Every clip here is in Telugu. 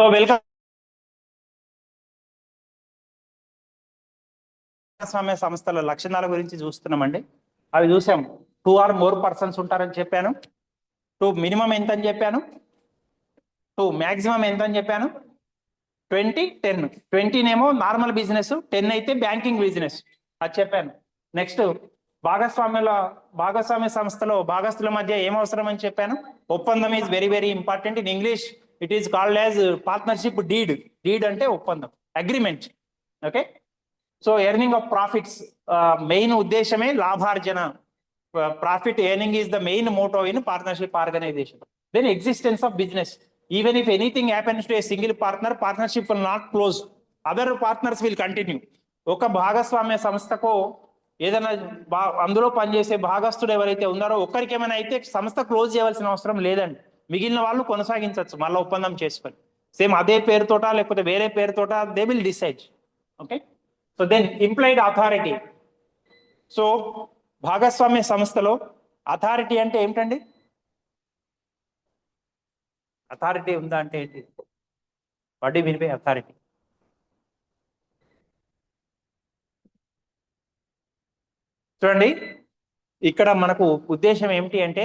So welcome. భాగస్వామ్య సంస్థల లక్షణాల గురించి చూస్తున్నామండి. అవి చూసాం. 2 or more పర్సన్స్ ఉంటారని చెప్పాను. 2 మినిమం ఎంత అని చెప్పాను. 2 మ్యాక్సిమం ఎంత అని చెప్పాను. 20, 10. 20 నేమో నార్మల్ బిజినెస్, 10 అయితే బ్యాంకింగ్ బిజినెస్ అది చెప్పాను. నెక్స్ట్ భాగస్వామ్య సంస్థలో భాగస్తుల మధ్య ఏం అవసరం అని చెప్పాను. ఒప్పందం is very very important. In English it is called as partnership deed. Deed అంటే ఒప్పందం, agreement. Okay. So earning of profits, main ఉద్దేశమే లాభార్జన. Profit earning is the main motto in partnership organisation. Then existence of business. Even if anything happens to a single partner, partnership will not close, other partners will continue. ఒక భాగస్వామ్య సంస్థకు ఏదైనా అందులో పనిచేసే భాగస్తుడు ఎవరైతే ఉన్నారో ఒక్కరికి ఏమైనా అయితే సంస్థ క్లోజ్ చేయవలసిన అవసరం లేదండి. మిగిలిన వాళ్ళు కొనసాగించవచ్చు మళ్ళీ ఒప్పందం చేసుకొని. సేమ్ అదే పేరుతోట లేకపోతే వేరే పేరుతోట they will decide. Okay. So then implied authority. సో భాగస్వామ్య సంస్థలో అథారిటీ అంటే ఏమిటండి? అథారిటీ ఉందా అంటే ఏంటి? What do you mean by authority? చూడండి, ఇక్కడ మనకు ఉద్దేశం ఏమిటి అంటే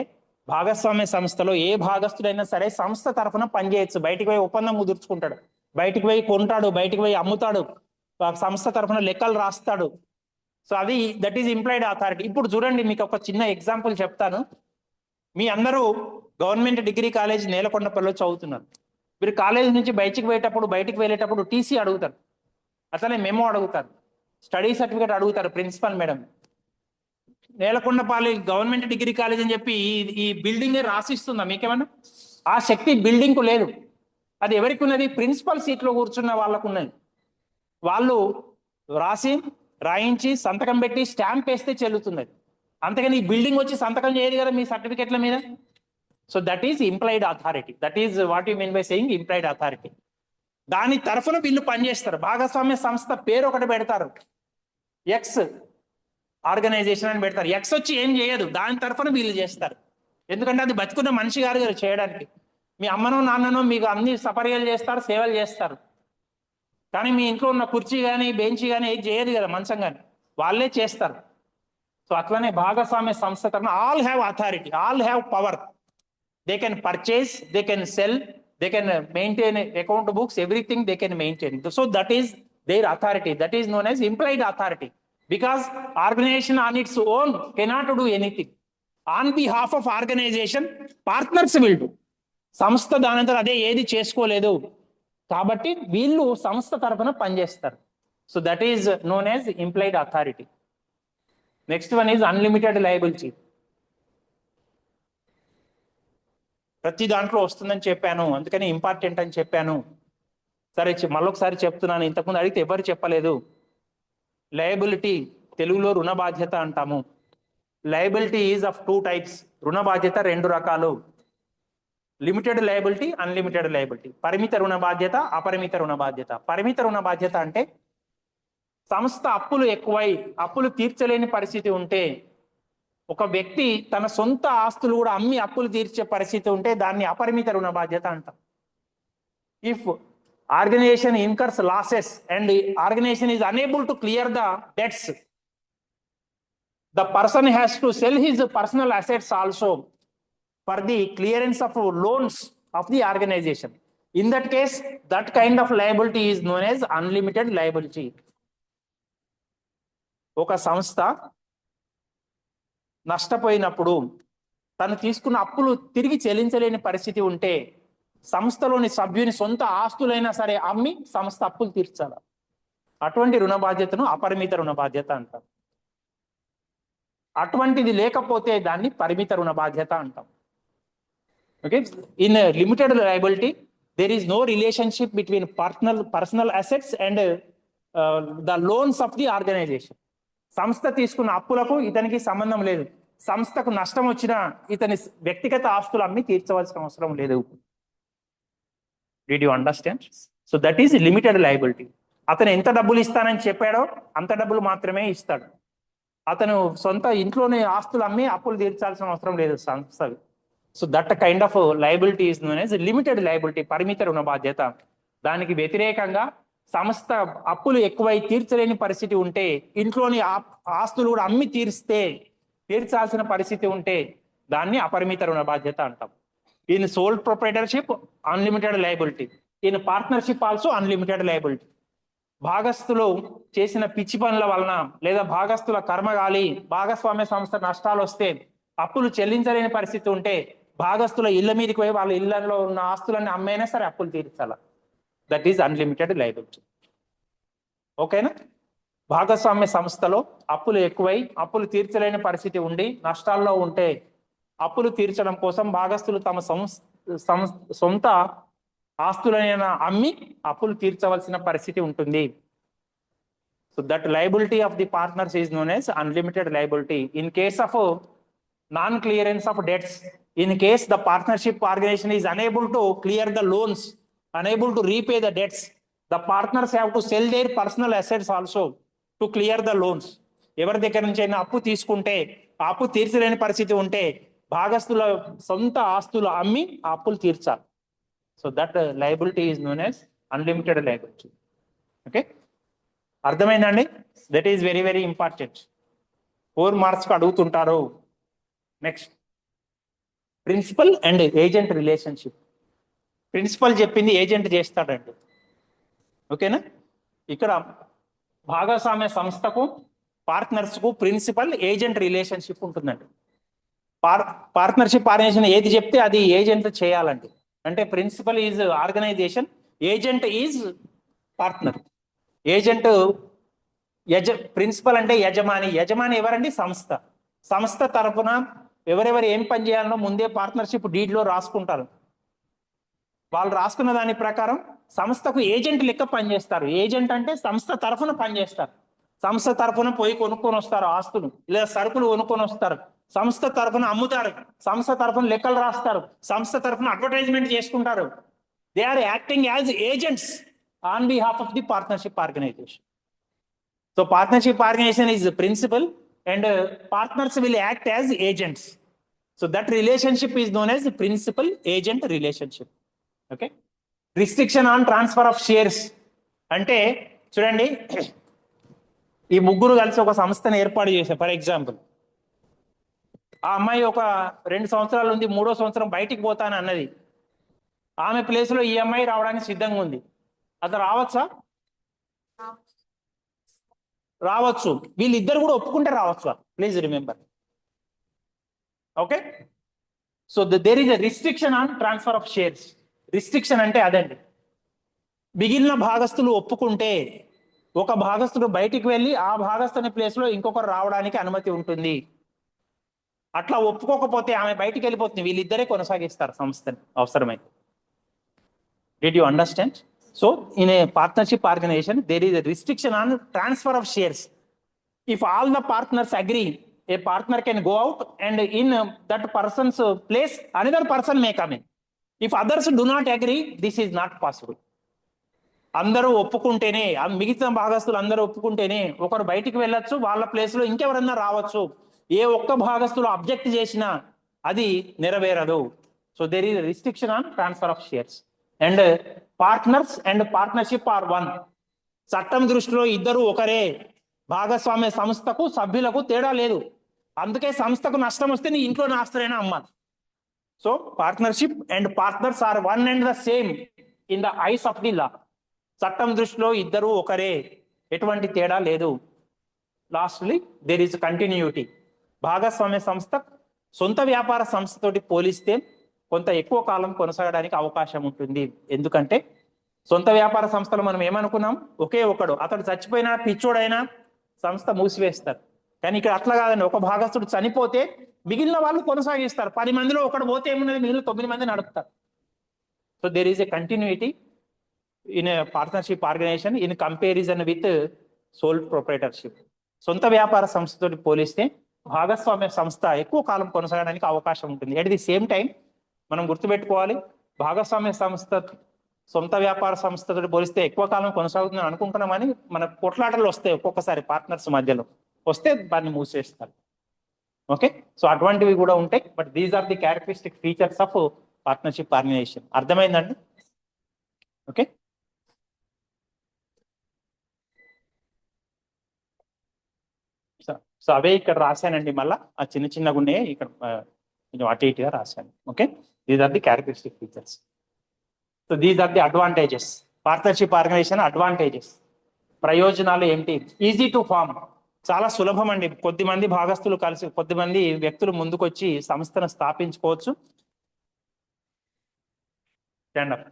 భాగస్వామ్య సంస్థలో ఏ భాగస్తుడైనా సరే సంస్థ తరఫున పనిచేయచ్చు. బయటికి పోయి ఒప్పందం కుదుర్చుకుంటాడు, బయటికి పోయి కొంటాడు, బయటికి పోయి అమ్ముతాడు, సంస్థ తరఫున లెక్కలు రాస్తాడు. సో అది దట్ ఈజ్ ఇంప్లాయిడ్ అథారిటీ. ఇప్పుడు చూడండి, మీకు ఒక చిన్న ఎగ్జాంపుల్ చెప్తాను. మీ అందరూ గవర్నమెంట్ డిగ్రీ కాలేజ్ నేలకొండపల్లిలో చదువుతున్నారు. మీరు కాలేజ్ నుంచి బయటికి వెళ్ళేటప్పుడు టీసీ అడుగుతారు, అట్లనే మెమో అడుగుతారు, స్టడీ సర్టిఫికేట్ అడుగుతారు principal madam. Nelakondapalli government degree college అని చెప్పి ఈ బిల్డింగ్ రాసిస్తుందా మీకేమన్నా? ఆ శక్తి బిల్డింగ్ కు లేదు. అది ఎవరికి ఉన్నది? ప్రిన్సిపల్ సీట్లో కూర్చున్న వాళ్ళకు ఉన్నది. వాళ్ళు రాయించి సంతకం పెట్టి స్టాంప్ వేస్తే చెల్లుతుంది. అంతేగాని ఈ బిల్డింగ్ వచ్చి సంతకం చేయదు కదా మీ సర్టిఫికెట్ల మీద. So that is implied authority. That is what you mean by saying implied authority. దాని తరఫున వీళ్ళు పనిచేస్తారు. భాగస్వామ్య సంస్థ పేరు ఒకటి పెడతారు, ఎక్స్ ఆర్గనైజేషన్ అని పెడతారు. ఎక్స్ వచ్చి ఏం చేయదు, దాని తరఫున వీళ్ళు చేస్తారు. ఎందుకంటే అది బతుకున్న మనిషి గారు కదా చేయడానికి. మీ అమ్మనో నాన్ననో మీకు అన్ని సపర్యలు చేస్తారు, సేవలు చేస్తారు. కానీ మీ ఇంట్లో ఉన్న కుర్చీ కానీ బెంచ్ కానీ ఏది చేయదు కదా, మంచం కానీ, వాళ్ళే చేస్తారు. సో అట్లనే భాగస్వామ్య సంస్థ తరఫున all have authority, all have power. They can purchase, they can sell, they can maintain account books, everything they can maintain. So that is their authority. That is known as implied authority. Because organization on its own cannot do anything. On behalf of organization, partners will do. సంస్థ దానంతా అదే ఏది చేసుకోలేదు కాబట్టి వీళ్ళు సంస్థ తరఫున పనిచేస్తారు. So that is known as implied authority. Next one is unlimited liability. ప్రతి దాంట్లో వస్తుందని చెప్పాను, అందుకని ఇంపార్టెంట్ అని చెప్పాను. సరే మళ్ళొకసారి చెప్తున్నాను, ఇంతకుముందు అడిగితే ఎవరు చెప్పలేదు. లయబిలిటీ తెలుగులో రుణ బాధ్యత అంటాము. Liability is of 2 types. రుణ బాధ్యత 2 రకాలు. Limited liability, unlimited liability. పరిమిత రుణ బాధ్యత, అపరిమిత రుణ బాధ్యత. పరిమిత రుణ బాధ్యత అంటే సంస్థ అప్పులు ఎక్కువై అప్పులు తీర్చలేని పరిస్థితి ఉంటే, ఒక వ్యక్తి తన సొంత ఆస్తులు కూడా అమ్మి అప్పులు తీర్చే పరిస్థితి ఉంటే దాన్ని అపరిమిత రుణ బాధ్యత అంటాం. If organization incurs losses and the organization is unable to clear the debts, the person has to sell his personal assets also for the clearance of loans of the organization. In that case, that kind of liability is known as unlimited liability. ఒక సంస్థ నష్టపోయినప్పుడు తను తీసుకున్న అప్పులు తిరిగి చెల్లించలేని పరిస్థితి ఉంటే సంస్థలోని సభ్యుని సొంత ఆస్తులైనా సరే అమ్మి సంస్థ అప్పులు తీర్చాలి. అటువంటి రుణ బాధ్యతను అపరిమిత రుణ బాధ్యత అంటాం. అటువంటిది లేకపోతే దాన్ని పరిమిత రుణ బాధ్యత అంటాం. Okay. In limited liability there is no relationship between personal assets and the loans of the organisation. సంస్థ తీసుకున్న అప్పులకు ఇతనికి సంబంధం లేదు. సంస్థకు నష్టం వచ్చినా ఇతని వ్యక్తిగత ఆస్తులు అమ్మి తీర్చవలసిన అవసరం లేదు. Did you understand? So that is limited liability. అతను ఎంత డబ్బులు ఇస్తానని చెప్పాడో అంత డబ్బులు మాత్రమే ఇస్తాడు. అతను సొంత ఇంట్లోనే ఆస్తులు అమ్మి అప్పులు తీర్చాల్సిన అవసరం లేదు సంస్థ. So that kind of liability is known as limited liability, పరిమిత రుణ బాధ్యత. దానికి వ్యతిరేకంగా సంస్థ అప్పులు ఎక్కువై తీర్చలేని పరిస్థితి ఉంటే, ఇంట్లోని ఆస్తులు కూడా అమ్మి తీర్చాల్సిన పరిస్థితి ఉంటే దాన్ని అపరిమిత రుణ బాధ్యత అంటాం. In sole proprietorship unlimited liability, in partnership also unlimited liability. భాగస్థులు చేసిన పిచ్చి పనుల వలన లేదా భాగస్థుల కర్మగాలి భాగస్వామ్య సంస్థ నష్టాలు వస్తే, అప్పులు చెల్లించలేని పరిస్థితి ఉంటే భాగస్థుల ఇళ్ల మీదకి పోయి వాళ్ళ ఇళ్లలో ఉన్న ఆస్తులన్నీ అమ్మైనా సరే అప్పులు తీర్చాల. That is unlimited liability. ఓకేనా? భాగస్వామ్య సంస్థలో అప్పులు ఎక్కువై అప్పులు తీర్చలేని పరిస్థితి ఉండి నష్టాల్లో ఉంటే అప్పులు తీర్చడం కోసం భాగస్థులు తమ సొంత ఆస్తులైనా అమ్మి అప్పులు తీర్చవలసిన పరిస్థితి ఉంటుంది. So that liability of the partners is known as unlimited liability. In case of non clearance of debts, in case the partnership organization is unable to clear the loans, unable to repay the debts, the partners have to sell their personal assets also to clear the loans. ఎవరి దగ్గర నుంచి అయినా అప్పు తీసుకుంటే ఆ అప్పు తీర్చలేని పరిస్థితి ఉంటే భాగస్థుల సొంత ఆస్తులు అమ్మి ఆ అప్పులు తీర్చాలి. So that liability is known as unlimited liability. Okay, అర్థమైందండి? That is very very important. 4 marks అడుగుతుంటారు. Next, principal and agent relationship. Principal చెప్పింది ఏజెంట్ చేస్తాడండి. ఓకేనా? ఇక్కడ భాగస్వామ్య సంస్థకు పార్ట్నర్స్కు ప్రిన్సిపల్ ఏజెంట్ రిలేషన్షిప్ ఉంటుందండి. పార్ట్నర్షిప్ ఆర్గనైజేషన్ ఏది చెప్తే అది ఏజెంట్ చేయాలండి. అంటే principal is organisation, agent is partner. Agent principal అంటే యజమాని. యజమాని ఎవరండి? సంస్థ. సంస్థ తరఫున ఎవరెవరు ఏం పని చేయాలనో ముందే పార్ట్నర్షిప్ డీడ్లో రాసుకుంటారు. వాళ్ళు రాసుకున్న దాని ప్రకారం సంస్థకు ఏజెంట్ లెక్క పనిచేస్తారు. ఏజెంట్ అంటే సంస్థ తరఫున పనిచేస్తారు. సంస్థ తరఫున పోయి కొనుక్కొని వస్తారు ఆస్తులు, లేదా సరుకులు కొనుక్కొని వస్తారు. సంస్థ తరఫున అమ్ముతారు. సంస్థ తరఫున లెక్కలు రాస్తారు. సంస్థ తరఫున అడ్వర్టైజ్మెంట్ చేసుకుంటారు. They are acting as agents on behalf of the partnership organisation. So partnership organisation is principal and partners will act as agents. So that relationship is known as principal agent relationship. Okay, restriction on transfer of shares అంటే చూడండి, ఈ ముగ్గురు కలిసి ఒక సంస్థను ఏర్పాటు చేశారు. ఫర్ ఎగ్జాంపుల్, ఆ అమ్మాయి ఒక 2 సంవత్సరాలు ఉంది, 3వ సంవత్సరం బయటికి పోతాను అన్నది. ఆమె ప్లేస్ లో ఈ అమ్మాయి రావడానికి సిద్ధంగా ఉంది. అతను రావచ్చా? రావచ్చు. వీళ్ళిద్దరు కూడా ఒప్పుకుంటే రావచ్చు. Please remember. Okay, so there is a restriction on transfer of shares. Restriction అంటే అదండి, మిగిలిన భాగస్తులు ఒప్పుకుంటే ఒక భాగస్తుడు బయటికి వెళ్ళి ఆ భాగస్తుని ప్లేస్ లో ఇంకొకరు రావడానికి అనుమతి ఉంటుంది. అట్లా ఒప్పుకోకపోతే ఆమె బయటికి వెళ్ళిపోతుంది. వీళ్ళిద్దరే కొనసాగిస్తారు సంస్థని అవసరమైతే. Did you understand? So in a partnership organization, there is a restriction on transfer of shares. If all the partners agree, a partner can go out and in that person's place, another person may come in. If others do not agree, this is not possible. అందరూ ఒప్పుకుంటేనే, మిగతా భాగస్తులు అందరూ ఒప్పుకుంటేనే ఒకరు బయటికి వెళ్ళొచ్చు, వాళ్ళ ప్లేస్ లో ఇంకెవరన్నా రావచ్చు. ఏ ఒక్క భాగస్తులు అబ్జెక్ట్ చేసినా అది నెరవేరదు. So there is restriction on transfer of shares. And partners and partnership are one. చట్టం దృష్టిలో ఇద్దరు ఒకరే. భాగస్వామ్య సంస్థకు సభ్యులకు తేడా లేదు. అందుకే సంస్థకు నష్టం వస్తే నీ ఇంట్లో ఆస్తులైనా అమ్మాలి. So partnership and partners are one and the same in the eyes of the law. చట్టం దృష్టిలో ఇద్దరు ఒకరే, ఎటువంటి తేడా లేదు. Lastly there is continuity. భాగస్వామ్య సంస్థ సొంత వ్యాపార సంస్థతోటి పోలిస్తే కొంత ఎక్కువ కాలం కొనసాగడానికి అవకాశం ఉంటుంది. ఎందుకంటే సొంత వ్యాపార సంస్థలు మనం ఏమనుకున్నాం, ఒకే ఒకడు, అతడు చచ్చిపోయినా పిచ్చోడైనా సంస్థ మూసివేస్తారు. కానీ ఇక్కడ అట్లా కాదండి. ఒక భాగస్తుడు చనిపోతే మిగిలిన వాళ్ళు కొనసాగిస్తారు. 10 మందిలో ఒకడు పోతే ఏమున్నది, మిగిలిన 9 మంది నడుపుతారు. So there is a continuity in a partnership organisation in comparison with sole proprietorship. సొంత వ్యాపార సంస్థతో పోలిస్తే భాగస్వామ్య సంస్థ ఎక్కువ కాలం కొనసాగడానికి అవకాశం ఉంటుంది. అట్ ది సేమ్ టైం మనం గుర్తుపెట్టుకోవాలి, భాగస్వామ్య సంస్థ సొంత వ్యాపార సంస్థతో పోలిస్తే ఎక్కువ కాలం కొనసాగుతుందని అనుకుంటున్నామని మన కొట్లాటలు వస్తాయి. ఒక్కొక్కసారి పార్ట్నర్స్ మధ్యలో వస్తే దాన్ని మూసేస్తారు. ఓకే, సో అటువంటివి కూడా ఉంటాయి. But these are the characteristic features of partnership organisation. అర్థమైందండి? ఓకే, సో అవే ఇక్కడ రాశానండి, మళ్ళీ ఆ చిన్న చిన్నగా ఉన్నాయి ఇక్కడ కొంచెం అటు ఇటుగా రాశాను. Okay, these are the characteristic features. So these are the advantages. Partnership organisation advantages, ప్రయోజనాలు ఏంటి? ఈజీ టు ఫామ్, చాలా సులభం అండి. కొద్దిమంది భాగస్తులు కలిసి, కొద్దిమంది వ్యక్తులు ముందుకొచ్చి సంస్థను స్థాపించుకోవచ్చు. స్టాండప్.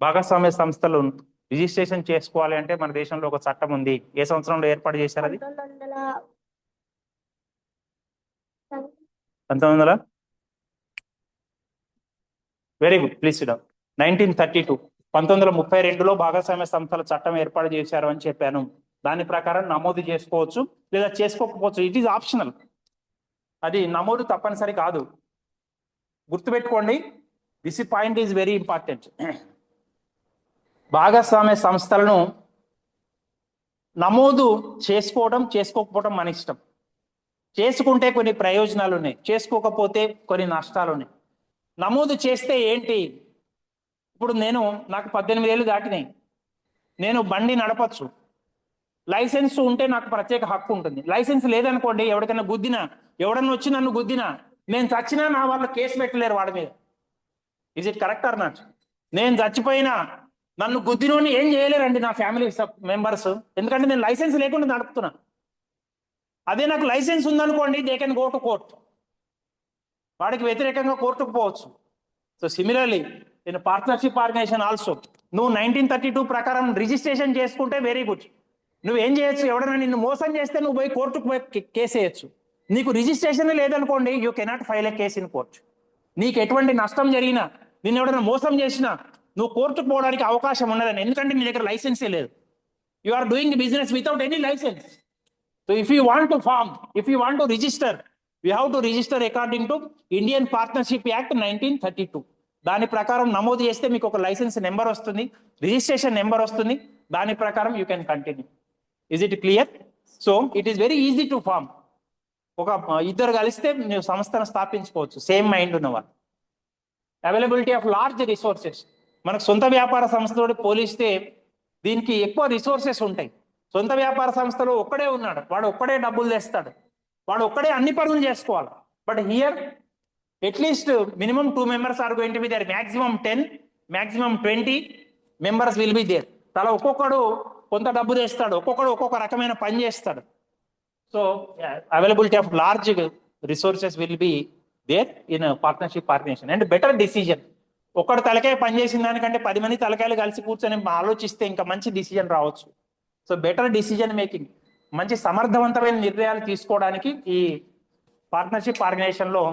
భాగస్వామ్య సంస్థలు రిజిస్ట్రేషన్ చేసుకోవాలి అంటే మన దేశంలో ఒక చట్టం ఉంది. ఏ సంవత్సరంలో ఏర్పాటు చేశారు అది? 1900. Very good, please sit down. 1932, 1932లో భాగస్వామ్య సంస్థల చట్టం ఏర్పాటు చేశారు అని చెప్పాను. దాని ప్రకారం నమోదు చేసుకోవచ్చు లేదా చేసుకోకపోవచ్చు, ఇట్ ఈస్ ఆప్షనల్. అది నమోదు తప్పనిసరి కాదు. గుర్తుపెట్టుకోండి, this point is very important. భాగస్వామ్య సంస్థలను నమోదు చేసుకోవడం చేసుకోకపోవడం మన ఇష్టం. చేసుకుంటే కొన్ని ప్రయోజనాలు ఉన్నాయి, చేసుకోకపోతే కొన్ని నష్టాలు ఉన్నాయి. నమోదు చేస్తే ఏంటి? ఇప్పుడు నాకు 18 ఏళ్ళు దాటినాయి, నేను బండి నడపచ్చు. లైసెన్స్ ఉంటే నాకు ప్రత్యేక హక్కు ఉంటుంది. లైసెన్స్ లేదనుకోండి, ఎవరికైనా గుద్దినా, ఎవడన్నా వచ్చి నన్ను గుద్దినా, నేను చచ్చినా నా వాళ్ళు కేసు పెట్టలేరు వాడి మీద. Is it correct or not? నేను చచ్చిపోయినా నన్ను గుద్దినోని ఏం చేయలేరండి నా ఫ్యామిలీ మెంబర్స్, ఎందుకంటే నేను లైసెన్స్ లేకుండా నడుపుతున్నా. అదే నాకు లైసెన్స్ ఉందనుకోండి, they can go to court, వాడికి వ్యతిరేకంగా కోర్టుకు పోవచ్చు. So similarly in partnership organisation also, నువ్వు 1932 ప్రకారం రిజిస్ట్రేషన్ చేసుకుంటే వెరీ గుడ్. నువ్వేం చేయొచ్చు? ఎవడైనా నిన్ను మోసం చేస్తే నువ్వు పోయి కోర్టుకు పోయి కేసు వేయచ్చు. నీకు రిజిస్ట్రేషన్ లేదనుకోండి, you cannot file a case in court. నీకు ఎటువంటి నష్టం జరిగినా, నిన్ను ఎవడైనా మోసం చేసినా నువ్వు కోర్టుకు పోవడానికి అవకాశం ఉండదని, ఎందుకంటే నీ దగ్గర లైసెన్సే లేదు. You are doing business without any licence. So if you want to form, if you want to register, you have to register according to Indian partnership act 1932. దాని ప్రకారం నమోదు చేస్తే మీకు ఒక లైసెన్స్ నెంబర్ వస్తుంది, రిజిస్ట్రేషన్ నెంబర్ వస్తుంది. దాని ప్రకారం you can continue. Is it clear? So it is very easy to form. ఒక ఇద్దరు కలిస్తే ನೀವು సంస్థను స్థాపించుకోవచ్చు, సేమ్ మైండ్ ఉన్నవారు. అవైలబిలిటీ ఆఫ్ లార్జ్ రిసోర్సెస్, మనకు సొంత వ్యాపార సంస్థతో పోలిస్తే దీనికి ఎక్కువ రిసోర్సెస్ ఉంటాయి. సొంత వ్యాపార సంస్థలో ఒక్కడే ఉన్నాడు, వాడు ఒక్కడే డబ్బులు తెస్తాడు, వాడు ఒక్కడే అన్ని పనులు చేసుకోవాలి. But here at least minimum 2 members are going to be there, maximum 10, maximum 20 members will be there. తల ఒక్కొక్కడు కొంత డబ్బు తెస్తాడు, ఒక్కొక్కడు ఒక్కొక్క రకమైన పని చేస్తాడు. So availability of large resources will be there in partnership organisation. And better decision, ఒక్కడు తలకాయ పనిచేసిన దానికంటే 10 మంది తలకాయలు కలిసి కూర్చొని ఆలోచిస్తే ఇంకా మంచి డిసిజన్ రావచ్చు. సో బెటర్ డిసిజన్ మేకింగ్, మంచి సమర్థవంతమైన నిర్ణయాలు తీసుకోవడానికి ఈ పార్ట్నర్షిప్ ఆర్గనైజేషన్లో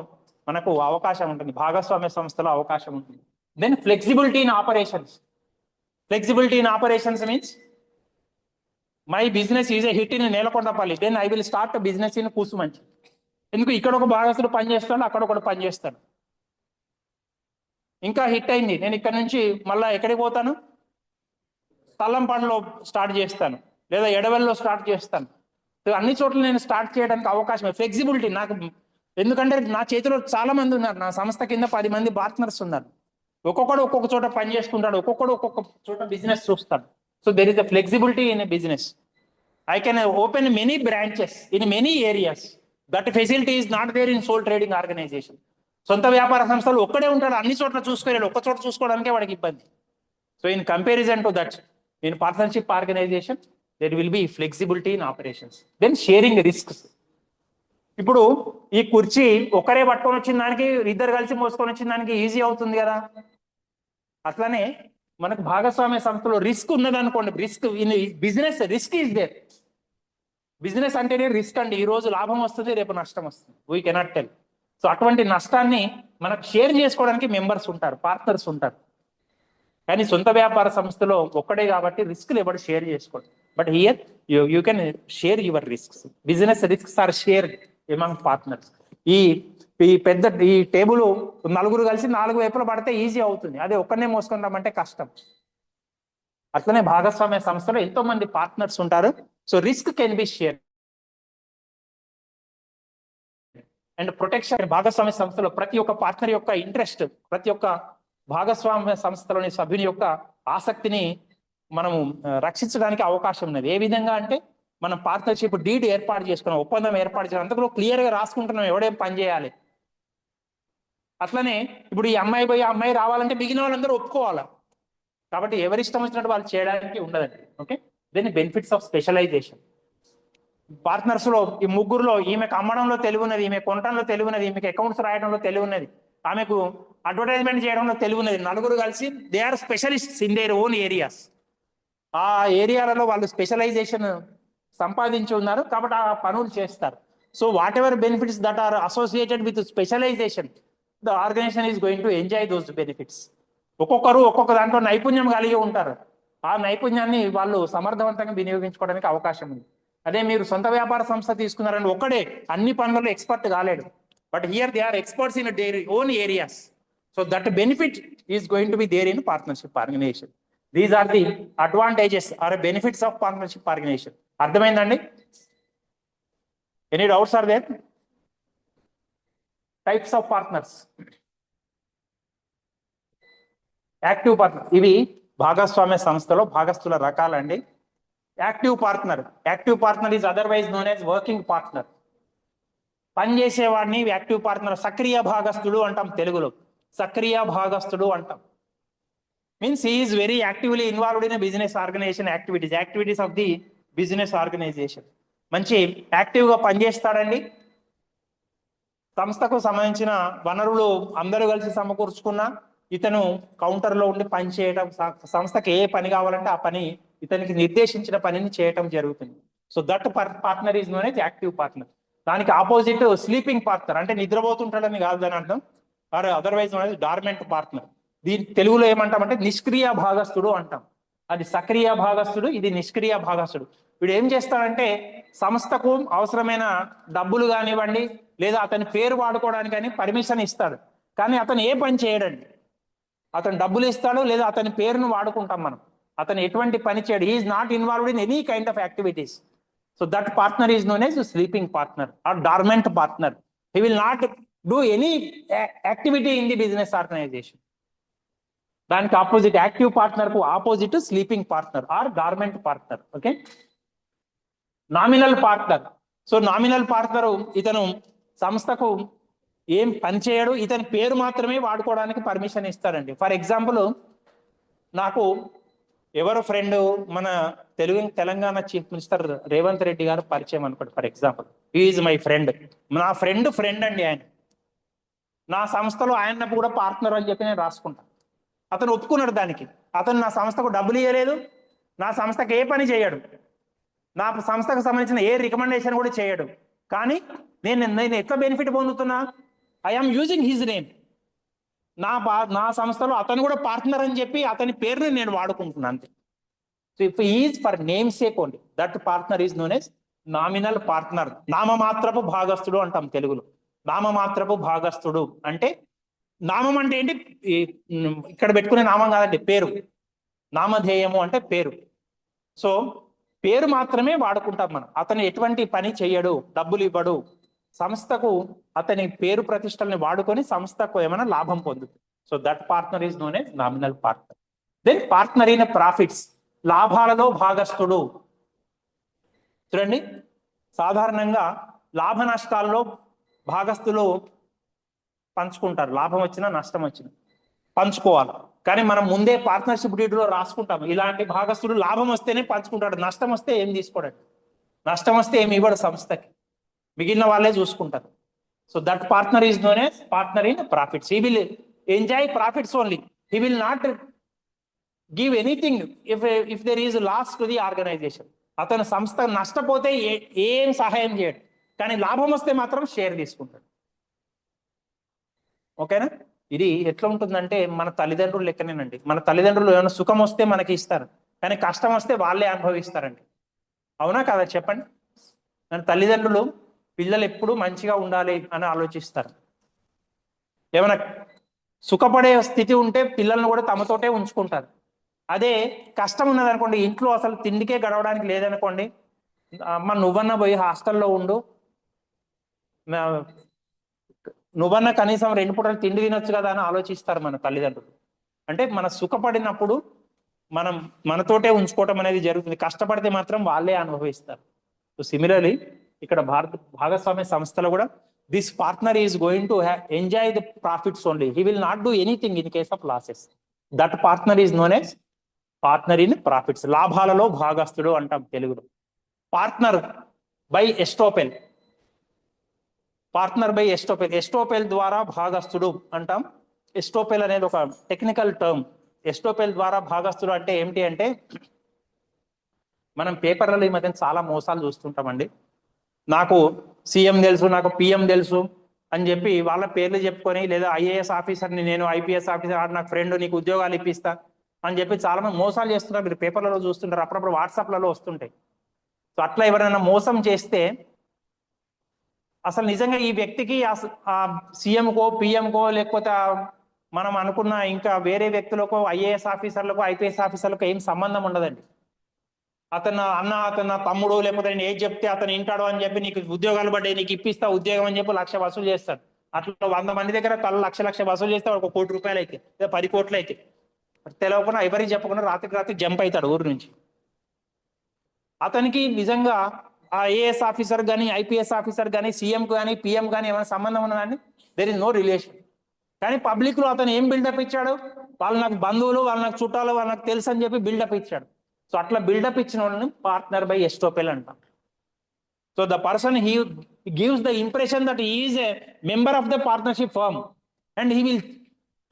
మనకు అవకాశం ఉంటుంది, భాగస్వామ్య సంస్థలో అవకాశం ఉంటుంది. Then flexibility in operations. Flexibility in operations means my business is a hit in Nelakondapalli, then I will start business in Kusumanchi. ఎందుకు? ఇక్కడ ఒక భాగస్తుడు పనిచేస్తాడు, అక్కడ ఒకటి పనిచేస్తాడు. ఇంకా హిట్ అయింది, నేను ఇక్కడ నుంచి మళ్ళీ ఎక్కడికి పోతాను? తల్లంపాడులో స్టార్ట్ చేస్తాను, లేదా ఎడవెల్లో స్టార్ట్ చేస్తాను. అన్ని చోట్ల నేను స్టార్ట్ చేయడానికి అవకాశం. ఫ్లెక్సిబిలిటీ నాకు, ఎందుకంటే నా చేతిలో చాలా మంది ఉన్నారు, నా సంస్థ కింద 10 మంది పార్ట్నర్స్ ఉన్నారు. ఒక్కొక్కడు ఒక్కొక్క చోట పని చేసుకుంటాడు, ఒక్కొక్కడు ఒక్కొక్క చోట బిజినెస్ చూస్తాడు. So there is a flexibility in a business. I can open many branches in many areas. That facility is not there in sole trading organisation. సొంత వ్యాపార సంస్థలు ఒక్కడే ఉంటాడు, అన్ని చోట్ల చూసుకోలేడు, ఒక్క చోట చూసుకోవడానికే వాడికి ఇబ్బంది. So in comparison to that, in partnership organisation there will be flexibility in operations. Then sharing risks. ఇప్పుడు ఈ కుర్చీ ఒకరే పట్టుకొని వచ్చిన దానికి, ఇద్దరు కలిసి మోసుకొని వచ్చిన దానికి ఈజీ అవుతుంది కదా. అట్లానే మనకు భాగస్వామ్య సంస్థలో రిస్క్ ఉన్నదనుకోండి, risk in business, risk is there. Business అంటేనే రిస్క్ అండి. ఈ రోజు లాభం వస్తుంది, రేపు నష్టం వస్తుంది, వీ కెనాట్ టెల్. సో అటువంటి నష్టాన్ని మనకు షేర్ చేసుకోవడానికి మెంబర్స్ ఉంటారు, పార్ట్నర్స్ ఉంటారు. కానీ సొంత వ్యాపార సంస్థలో ఒక్కడే కాబట్టి రిస్క్లు ఎవరు షేర్ చేసుకోండి. But here you can share your risks. Business risks are shared among partners. ఈ పెద్ద ఈ టేబుల్ నలుగురు కలిసి 4 వైపులు పడితే ఈజీ అవుతుంది, అదే ఒక్కనే మోసుకొని రమ్మంటే కష్టం. అట్లనే భాగస్వామ్య సంస్థలో ఎంతో మంది పార్ట్నర్స్ ఉంటారు. So risk can be share and protection. భాగస్వామ్య సంస్థలో ప్రతి ఒక్క పార్ట్నర్ యొక్క ఇంట్రెస్ట్, ప్రతి ఒక్క భాగస్వామ్య సంస్థలోని సభ్యుని యొక్క ఆసక్తిని మనము రక్షించడానికి అవకాశం ఉన్నది. ఏ విధంగా అంటే మనం పార్ట్నర్షిప్ డీడ్ ఏర్పాటు చేసుకున్నాం, ఒప్పందం ఏర్పాటు చేసుకున్నాం, అంతలో క్లియర్గా రాసుకుంటున్నాం ఎవడేం పని చేయాలి. అట్లనే ఇప్పుడు ఈ అమ్మాయి పోయి ఆ అమ్మాయి రావాలంటే మిగిలిన వాళ్ళందరూ ఒప్పుకోవాలి. కాబట్టి ఎవరి ఇష్టం వచ్చినట్టు వాళ్ళు చేయడానికి ఉండదండి. ఓకే, దీన్ని బెనిఫిట్స్ ఆఫ్ స్పెషలైజేషన్. పార్ట్నర్స్ లో ఈ ముగ్గురులో ఈమెకు అమ్మడంలో తెలివి ఉన్నది, ఈమె కొనడంలో తెలివి ఉన్నది, ఈమెకు అకౌంట్స్ రాయడంలో తెలివి ఉన్నది, ఆమెకు అడ్వర్టైజ్మెంట్ చేయడంలో తెలివి ఉన్నది. నలుగురు కలిసి they are specialists in their own areas. ఆ ఏరియాలలో వాళ్ళు స్పెషలైజేషన్ సంపాదించి ఉన్నారు కాబట్టి ఆ పనులు చేస్తారు. So whatever benefits that are associated with specialisation, the organisation is going to enjoy those benefits. ఒక్కొక్కరు ఒక్కొక్క దాంట్లో నైపుణ్యం కలిగి ఉంటారు. ఆ నైపుణ్యాన్ని వాళ్ళు సమర్థవంతంగా వినియోగించుకోవడానికి అవకాశం ఉంది. అదే మీరు సొంత వ్యాపార సంస్థ తీసుకున్నారని ఒక్కడే అన్ని పనులలో ఎక్స్పర్ట్ కాలేడు. But here they are experts in their own areas. So that benefit is going to be there in partnership organisation. These are the advantages or benefits of partnership organisation. అర్థమైందండి? Any doubts are there? Types of partners. Active partner, ఇవి భాగస్వామ్య సంస్థలో భాగస్థుల రకాలండి. Active partner is otherwise known as working partner. పనిచేసేవాడిని యాక్టివ్ పార్ట్నర్, సక్రియ భాగస్థుడు అంటాం తెలుగులో. సక్రియ భాగస్థుడు అంటాం. Means he is very actively involved in business organisation activities of the business organisation. మంచి యాక్టివ్గా పనిచేస్తాడండి. సంస్థకు సంబంధించిన వనరులు అందరూ కలిసి సమకూర్చుకున్నా ఇతను కౌంటర్లో ఉండి పని చేయడం, సంస్థకి ఏ పని కావాలంటే ఆ పని ఇతనికి నిర్దేశించిన పనిని చేయటం జరుగుతుంది. So that partner is known as active partner. దానికి ఆపోజిట్ స్లీపింగ్ పార్ట్నర్, అంటే నిద్రపోతుంటాడని కాదు దాని అర్థం. Or otherwise known as dormant partner. దీని తెలుగులో ఏమంటామంటే నిష్క్రియ భాగస్థుడు అంటాం. అది సక్రియ భాగస్థుడు, ఇది నిష్క్రియ భాగస్థుడు. వీడు ఏం చేస్తాడంటే సంస్థకు అవసరమైన డబ్బులు కానివ్వండి లేదా అతని పేరు వాడుకోవడానికి కానీ పర్మిషన్ ఇస్తాడు, కానీ అతను ఏ పని చేయడండి. అతను డబ్బులు ఇస్తాడు లేదా అతని పేరును వాడుకుంటాం మనం, అతను ఎటువంటి పని చేయడు. Is not involved in any kind of activities. So that partner is known as sleeping partner or dormant partner. He will not do any activity in the business organisation. దానికి ఆపోజిట్, యాక్టివ్ పార్ట్నర్ కు opposite sleeping partner or dormant partner. Okay, nominal partner. So nominal partner ఇతను సంస్థకు ఏం పని చేయడు, ఇతని పేరు మాత్రమే వాడుకోవడానికి పర్మిషన్ ఇస్తారండి. ఫర్ ఎగ్జాంపుల్, నాకు ఎవరు ఫ్రెండ్, మన తెలంగాణ చీఫ్ మినిస్టర్ రేవంత్ రెడ్డి గారు పరిచయం అనుకోండి. For example, is my friend. నా ఫ్రెండ్ అండి ఆయన. నా సంస్థలో ఆయన కూడా పార్ట్నర్ అని చెప్పి నేను రాసుకుంటాను. అతను ఒప్పుకున్నాడు దానికి. అతను నా సంస్థకు డబ్బులు ఇవ్వలేదు, నా సంస్థకు ఏ పని చేయడు, నా సంస్థకు సంబంధించిన ఏ రికమెండేషన్ కూడా చేయడు, కానీ నేను ఎట్లా బెనిఫిట్ పొందుతున్నా? I'm using his name. నా సంస్థలో అతను కూడా పార్ట్నర్ అని చెప్పి అతని పేరుని నేను వాడుకుంటున్నాను అంతే. So if is for name sake only, that partner is known as nominal partner. నామమాత్రపు భాగస్థుడు అంటాం తెలుగులో. నామమాత్రపు భాగస్థుడు అంటే, నామం అంటే ఏంటి? ఇక్కడ పెట్టుకునే నామం కాదండి, పేరు. నామధేయము అంటే పేరు. సో పేరు మాత్రమే వాడుకుంటాం మనం. అతను ఎటువంటి పని చెయ్యడు, డబ్బులు ఇవ్వడు, సంస్థకు అతని పేరు ప్రతిష్టల్ని వాడుకొని సంస్థకు ఏమైనా లాభం పొందుతుంది. So that partner is known as nominal partner. Then partner in profits, లాభాలలో భాగస్థుడు. చూడండి, సాధారణంగా లాభ నష్టాల్లో భాగస్థులు పంచుకుంటారు. లాభం వచ్చినా నష్టం వచ్చినా పంచుకోవాలి. కానీ మనం ముందే పార్ట్నర్షిప్ డీడ్లో రాసుకుంటాం, ఇలాంటి భాగస్థుడు లాభం వస్తేనే పంచుకుంటాడు, నష్టం వస్తే ఏం తీసుకోడండి, నష్టం వస్తే ఏమి ఇవ్వడు సంస్థకి, మిగిలిన వాళ్ళే చూసుకుంటారు. So that partner is known as partner in profits. He will enjoy profits only. He will not give anything if there is loss to the organisation. అతను సంస్థ నష్టపోతే ఏం సహాయం చేయడు, కానీ లాభం వస్తే మాత్రం షేర్ తీసుకుంటాడు. ఓకేనా? ఇది ఎట్లా ఉంటుందంటే మన తల్లిదండ్రులు లెక్కనేనండి. మన తల్లిదండ్రులు ఏమైనా సుఖం వస్తే మనకి ఇస్తారు, కానీ కష్టం వస్తే వాళ్ళే అనుభవిస్తారండి. అవునా కదా చెప్పండి? మన తల్లిదండ్రులు పిల్లలు ఎప్పుడు మంచిగా ఉండాలి అని ఆలోచిస్తారు. ఏమైనా సుఖపడే స్థితి ఉంటే పిల్లల్ని కూడా తమతోటే ఉంచుకుంటారు. అదే కష్టం ఉన్నదనుకోండి, ఇంట్లో అసలు తిండికే గడవడానికి లేదనుకోండి, అమ్మ నువ్వన్నా పోయి హాస్టల్లో ఉండు, నువ్వన్నా కనీసం 2 పూటలు తిండి తినొచ్చు కదా అని ఆలోచిస్తారు మన తల్లిదండ్రులు. అంటే మన సుఖపడినప్పుడు మనతోటే ఉంచుకోవటం అనేది జరుగుతుంది. కష్టపడితే మాత్రం వాళ్ళే అనుభవిస్తారు. సో సిమిలర్లీ ఇక్కడ భాగస్వామ్య సంస్థలో కూడా this partner is going to enjoy the profits only. He will not do anything in case of losses. That partner is known yes partner in profits. లాభాలలో భాగస్థుడు అంటాం తెలుగులో. Partner by estoppel, partner by estoppel, estoppel ద్వారా భాగస్థుడు అంటాం. ఎస్టోపెల్ అనేది ఒక టెక్నికల్ టర్మ్. ఎస్టోపెల్ ద్వారా భాగస్థుడు అంటే ఏమిటి అంటే, మనం పేపర్లలో ఈ మధ్య చాలా మోసాలు చూస్తుంటామండి. నాకు సీఎం తెలుసు, నాకు పిఎం తెలుసు అని చెప్పి వాళ్ళ పేర్లు చెప్పుకొని, లేదా ఐఏఎస్ ఆఫీసర్ని నేను, ఐపీఎస్ ఆఫీసర్ నాకు ఫ్రెండ్, నీకు ఉద్యోగాలు ఇప్పిస్తా అని చెప్పి చాలా మంది మోసాలు చేస్తుంటారు. మీరు పేపర్లలో చూస్తుంటారు, అప్పుడప్పుడు వాట్సాప్లలో వస్తుంటాయి. సో అట్లా ఎవరైనా మోసం చేస్తే అసలు నిజంగా ఈ వ్యక్తికి సీఎంకో పిఎంకో లేకపోతే మనం అనుకున్న ఇంకా వేరే వ్యక్తులకు, ఐఏఎస్ ఆఫీసర్లకు, ఐపీఎస్ ఆఫీసర్లకు ఏం సంబంధం ఉండదండి. అతను అతను తమ్ముడు, లేకపోతే నేను ఏది చెప్తే అతను వింటాడు అని చెప్పి నీకు ఉద్యోగాలు పడ్డాయి, నీకు ఇప్పిస్తా ఉద్యోగం అని చెప్పి 1,00,000 వసూలు చేస్తాడు. అట్లా 100 మంది దగ్గర లక్ష వసూలు చేస్తే ఒక 1 కోటి రూపాయలు అయితే, లేదా 10 కోట్లు అయితే తెలియకుండా ఎవరికి చెప్పకుండా రాత్రికి జంప్ అవుతాడు ఊరు నుంచి. అతనికి నిజంగా ఆ ఐఏఎస్ ఆఫీసర్ కానీ, ఐపీఎస్ ఆఫీసర్ కానీ, సీఎం కానీ, పిఎం కానీ ఏమైనా సంబంధం ఉన్నదాన్ని? There is no relation. కానీ పబ్లిక్ లో అతను ఏం బిల్డప్ ఇచ్చాడు? వాళ్ళు నాకు బంధువులు, వాళ్ళు నాకు చుట్టాలు, వాళ్ళు నాకు తెలుసు అని చెప్పి బిల్డప్ ఇచ్చాడు. సో అట్లా బిల్డప్ ఇచ్చిన వాళ్ళని పార్ట్నర్ బై ఎస్టోపెల్ అంటాం. So the person he gives the impression that he is a member of the partnership firm and he will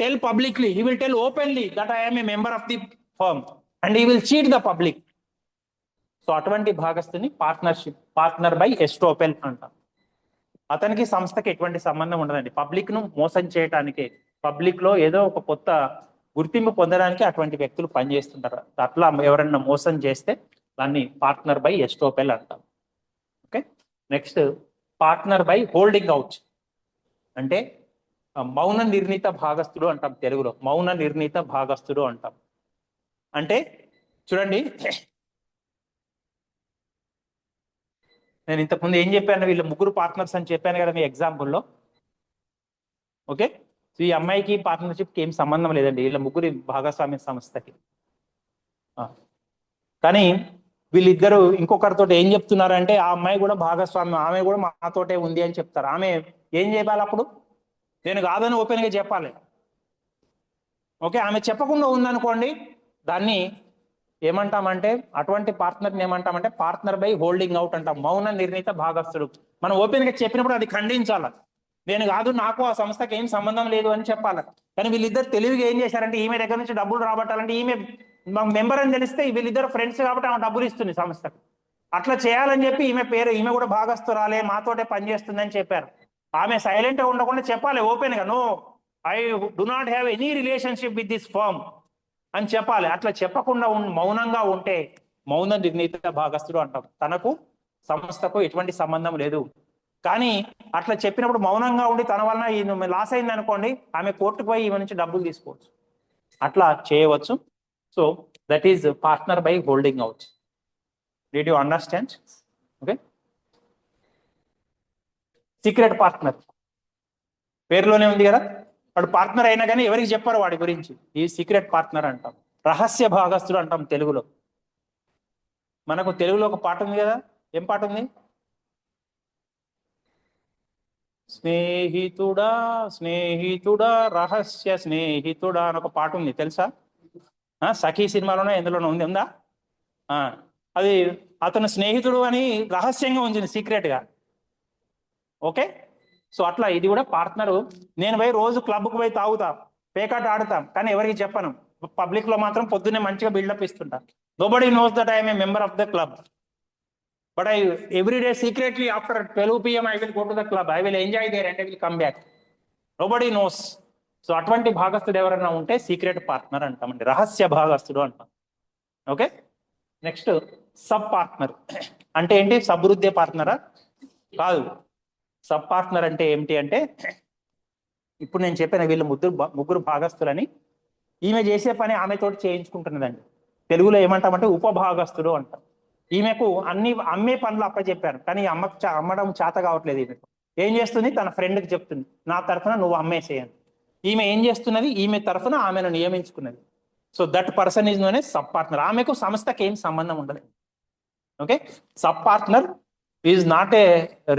tell publicly, he will tell openly that I am a member of the firm and he will cheat the public. సో అటువంటి భాగస్థుని పార్ట్నర్ బై ఎస్టోపెల్ అంటాం. అతనికి సంస్థకి ఎటువంటి సంబంధం ఉండదండి. పబ్లిక్ ను మోసం చేయడానికి, పబ్లిక్ లో ఏదో ఒక కొత్త గుర్తింపు పొందడానికి అటువంటి వ్యక్తులు పనిచేస్తుంటారు. అట్లా ఎవరైనా మోసం చేస్తే దాన్ని పార్ట్నర్ బై ఎస్టోపెల్ అంటాం. Okay, next partner by holding out అంటే మౌన నిర్ణీత భాగస్థుడు అంటాం తెలుగులో. మౌన నిర్ణీత భాగస్థుడు అంటాం. అంటే చూడండి, నేను ఇంతకుముందు ఏం చెప్పాను, వీళ్ళు 3 పార్ట్నర్స్ అని చెప్పాను కదా మీ ఎగ్జాంపుల్లో. ఓకే, సో ఈ అమ్మాయికి పార్ట్నర్షిప్కి ఏం సంబంధం లేదండి, వీళ్ళ 3 భాగస్వామ్య సంస్థకి. కానీ వీళ్ళిద్దరు ఇంకొకరితో ఏం చెప్తున్నారంటే, ఆ అమ్మాయి కూడా భాగస్వామ్యం, ఆమె కూడా మాతోటే ఉంది అని చెప్తారు. ఆమె ఏం చెప్పాలి అప్పుడు? నేను కాదని ఓపెన్గా చెప్పాలి. ఓకే, ఆమె చెప్పకుండా ఉందనుకోండి, దాన్ని ఏమంటామంటే, అటువంటి పార్ట్నర్ని ఏమంటామంటే పార్ట్నర్ బై హోల్డింగ్ అవుట్ అంటాం. మౌన నిర్ణీత భాగస్థుడు. మనం ఓపెన్గా చెప్పినప్పుడు అది ఖండించాలి. నేను కాదు, నాకు ఆ సంస్థకి ఏం సంబంధం లేదు అని చెప్పాలి. కానీ వీళ్ళిద్దరు తెలివిగా ఏం చేశారంటే, ఈమె దగ్గర నుంచి డబ్బులు రాబట్టాలంటే, ఈమె మెంబర్ అని తెలిస్తే వీళ్ళిద్దరు ఫ్రెండ్స్ కాబట్టి ఆమె డబ్బులు ఇస్తుంది సంస్థకు. అట్లా చేయాలని చెప్పి ఈమె కూడా భాగస్తురాలే, మాతోటే పనిచేస్తుందని చెప్పారు. ఆమె సైలెంట్గా ఉండకుండా చెప్పాలి ఓపెన్గా, no I do not have any relationship with this firm అని చెప్పాలి. అట్లా చెప్పకుండా మౌనంగా ఉంటే మౌన నిర్ణీత భాగస్థుడు అంటాం. తనకు సంస్థకు ఎటువంటి సంబంధం లేదు. కానీ అట్లా చెప్పినప్పుడు మౌనంగా ఉండి తన వలన లాస్ అయింది అనుకోండి, ఆమె కోర్టుకు పోయి ఈమె నుంచి డబ్బులు తీసుకోవచ్చు. అట్లా చేయవచ్చు. So that is partner by holding out. Did you understand? Okay, secret partner పేరులోనే ఉంది కదా, వాడు పార్ట్నర్ అయినా కానీ ఎవరికి చెప్పారు వాడి గురించి, ఈ సీక్రెట్ పార్ట్నర్ అంటాం. రహస్య భాగస్థుడు అంటాం తెలుగులో. మనకు తెలుగులో ఒక పాట ఉంది కదా, ఏం పాట ఉంది? స్నేహితుడా స్నేహితుడా రహస్య స్నేహితుడా అని ఒక పాట ఉంది, తెలుసా? సఖీ సినిమాలోనే ఎందులోనో ఉందా? అది అతను స్నేహితుడు అని రహస్యంగా ఉంచింది, సీక్రెట్ గా. ఓకే, సో అట్లా ఇది కూడా పార్ట్నరు. నేను పోయి రోజు క్లబ్కు పోయి తాగుతా, పేకాట ఆడుతాం, కానీ ఎవరికి చెప్పను. పబ్లిక్ లో మాత్రం పొద్దున్నే మంచిగా బిల్డప్ ఇస్తుంటా. Nobody knows that I'm a member of the club, but I every day secretly after 12 PM I will go to the club. I will enjoy there and I will come back. Nobody knows. So అటువంటి భాగస్థుడు ఎవరైనా ఉంటే సీక్రెట్ పార్ట్నర్ అంటామండి, రహస్య భాగస్థుడు అంటాం. ఓకే, నెక్స్ట్ సబ్ పార్ట్నర్ అంటే ఏంటి? సమృద్ధి పార్ట్నరా? కాదు. సబ్ పార్ట్నర్ అంటే ఏమిటి అంటే, ఇప్పుడు నేను చెప్పిన వీళ్ళు ముగ్గురు భాగస్థులని, ఈమె చేసే పని ఆమెతోటి చేయించుకుంటున్నదండి. తెలుగులో ఏమంటామంటే ఉపభాగస్థుడు అంటాం. ఈమెకు అన్ని అమ్మే పనులు అప్పచెప్పారు, కానీ అమ్మడం చేత కావట్లేదు. ఈమెకు ఏం చేస్తుంది? తన ఫ్రెండ్కి చెప్తుంది, నా తరఫున నువ్వు అమ్మేసేయని. ఈమె ఏం చేస్తున్నది? ఈమె తరఫున ఆమెను నియమించుకున్నది. So that person is known as sub partner. ఆమెకు సంస్థకి ఏం సంబంధం ఉండదు. Okay, sub partner is not a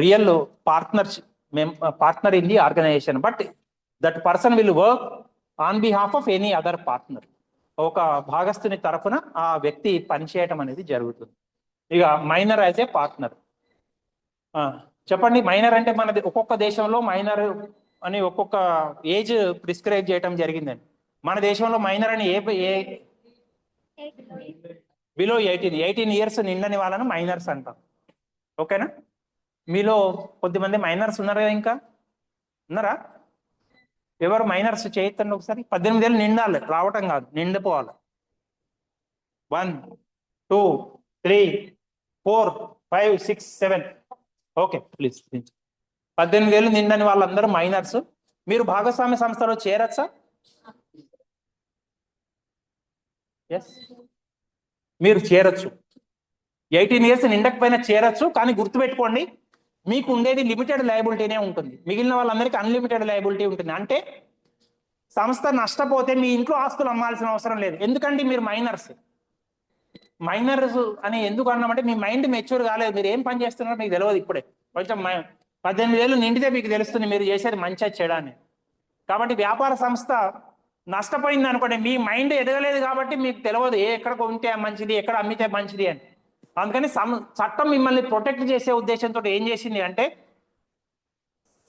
real partner in the organisation, but that person will work on behalf of any other partner. ఒక భాగస్థుని తరఫున ఆ వ్యక్తి పనిచేయటం అనేది జరుగుతుంది. ఇక మైనర్ యాజ్ ఏ పార్ట్నర్. చెప్పండి, మైనర్ అంటే మనది ఒక్కొక్క దేశంలో మైనర్ అని ఒక్కొక్క ఏజ్ ప్రిస్క్రైబ్ చేయటం జరిగిందండి. మన దేశంలో మైనర్ అని ఏ బిలో 18 ఇయర్స్ నిండని వాళ్ళని మైనర్స్ అంటాం. ఓకేనా? మీలో కొద్దిమంది మైనర్స్ ఉన్నారు కదా, ఇంకా ఉన్నారా? ఎవరు మైనర్స్ చేయొద్దండి ఒకసారి. 18 ఏళ్ళు నిండాలి, రావటం కాదు, నిండిపోవాలి. 1 2 3 4 5 6 7. Okay please. 18 ఏళ్ళు నిండని వాళ్ళందరూ మైనర్స్. మీరు భాగస్వామ్య సంస్థలో చేరచ్చా? ఎస్, మీరు చేరొచ్చు. 18 ఇయర్స్ నిండకపోయినా చేరొచ్చు. కానీ గుర్తుపెట్టుకోండి, మీకు ఉండేది లిమిటెడ్ లయబిలిటీనే ఉంటుంది. మిగిలిన వాళ్ళందరికీ అన్లిమిటెడ్ లయబిలిటీ ఉంటుంది. అంటే సంస్థ నష్టపోతే మీ ఇంట్లో ఆస్తులు అమ్మాల్సిన అవసరం లేదు. ఎందుకంటే మీరు మైనర్స్. మైనర్స్ అని ఎందుకు అన్నామంటే మీ మైండ్ మెచ్యూర్ కాలేదు, మీరు ఏం పని చేస్తున్నారో మీకు తెలియదు ఇప్పుడే. కొంచెం 18 ఏళ్ళు నిండితే మీకు తెలుస్తుంది మీరు చేసేది మంచిగా చెడా అని. కాబట్టి వ్యాపార సంస్థ నష్టపోయింది అనుకోండి, మీ మైండ్ ఎదగలేదు కాబట్టి మీకు తెలియదు ఎక్కడ కొంటే మంచిది, ఎక్కడ అమ్మితే మంచిది అని. అందుకని చట్టం మిమ్మల్ని ప్రొటెక్ట్ చేసే ఉద్దేశంతో ఏం చేసింది అంటే,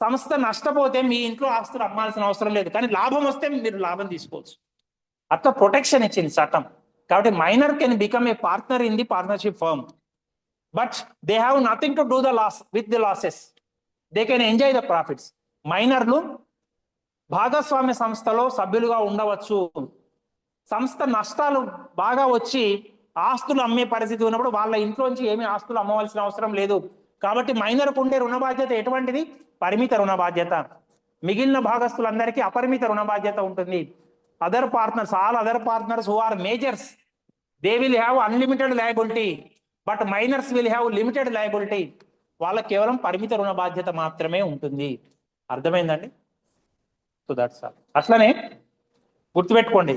సంస్థ నష్టపోతే మీ ఇంట్లో ఆస్తులు అమ్మాల్సిన అవసరం లేదు, కానీ లాభం వస్తే మీరు లాభం తీసుకోవచ్చు. అట్లా ప్రొటెక్షన్ ఇచ్చింది చట్టం. కాబట్టి minor can become a partner in the partnership firm, but they have nothing to do the loss with the losses. They can enjoy the profits. మైనర్లు భాగస్వామ్య సంస్థలో సభ్యులుగా ఉండవచ్చు. సంస్థ నష్టాలు బాగా వచ్చి ఆస్తులు అమ్మే పరిస్థితి ఉన్నప్పుడు వాళ్ళ ఇంట్లోంచి ఏమీ ఆస్తులు అమ్మవలసిన అవసరం లేదు. కాబట్టి మైనర్కు ఉండే రుణ బాధ్యత ఎటువంటిది? పరిమిత రుణ బాధ్యత. మిగిలిన భాగస్తులందరికీ అపరిమిత రుణ బాధ్యత ఉంటుంది. Other partners, all other partners who are majors, they will have unlimited liability, but minors will have limited liability. వాళ్ళకి కేవలం పరిమిత రుణ బాధ్యత మాత్రమే ఉంటుంది. అర్థమైందండి? So that's all. అట్లనే గుర్తుపెట్టుకోండి,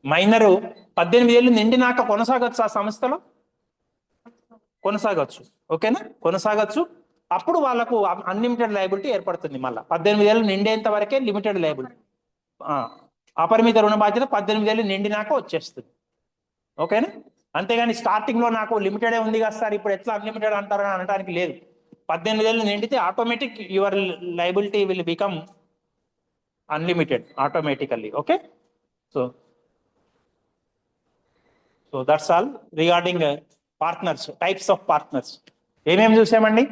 మైనరు 18 ఏళ్ళు నిండినాక కొనసాగచ్చు, ఆ సంస్థలో కొనసాగచ్చు. ఓకేనా? కొనసాగచ్చు. అప్పుడు వాళ్ళకు అన్లిమిటెడ్ లయబిలిటీ ఏర్పడుతుంది. మళ్ళీ 18 ఏళ్ళు నిండేంత వరకే లిమిటెడ్ లయబిలిటీ, అపరిమిత రుణ బాధ్యత 18 ఏళ్ళు నిండినాక వచ్చేస్తుంది. ఓకేనా? అంతేగాని స్టార్టింగ్ లో నాకు లిమిటెడే ఉంది కదా సార్, ఇప్పుడు ఎట్లా అన్లిమిటెడ్ అంటారు అని అనడానికి లేదు. 18 ఏళ్ళు నిండితే automatic your liability will become unlimited automatically. Okay, so that's all regarding partners, types of partners. ఏమేమి చూసామండి?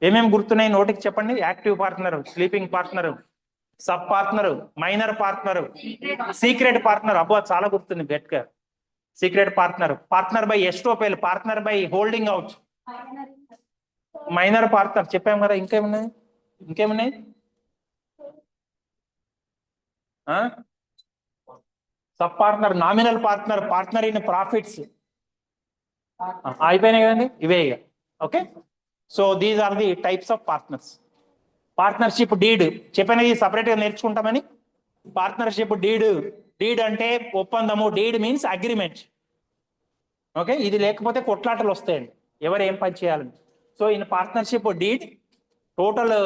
ఏమేమి గుర్తున్నాయి నోటికి చెప్పండి? Active partner, sleeping partner, sub partner, minor partner, secret partner. అబ్బో చాలా గుర్తుంది గట్టిగా. Secret partner, partner by estoppel, partner by holding out, minor partner చెప్పాం కదా. ఇంకేమున్నాయి? ఇంకేమున్నాయి? Sub partner, nominal partner, partner in profits. అయిపోయినాయి కదండి ఇవే ఇక. Okay, so these are the types of partners. Partnership deed చెప్పినది సపరేట్ గా నేర్చుకుంటామని. పార్ట్నర్షిప్ డీడ్, డీడ్ అంటే ఒప్పందము. Deed means agreement. ఓకే, ఇది లేకపోతే కొట్లాటలు వస్తాయండి, ఎవరు ఏం పని చేయాలని. So in partnership deed total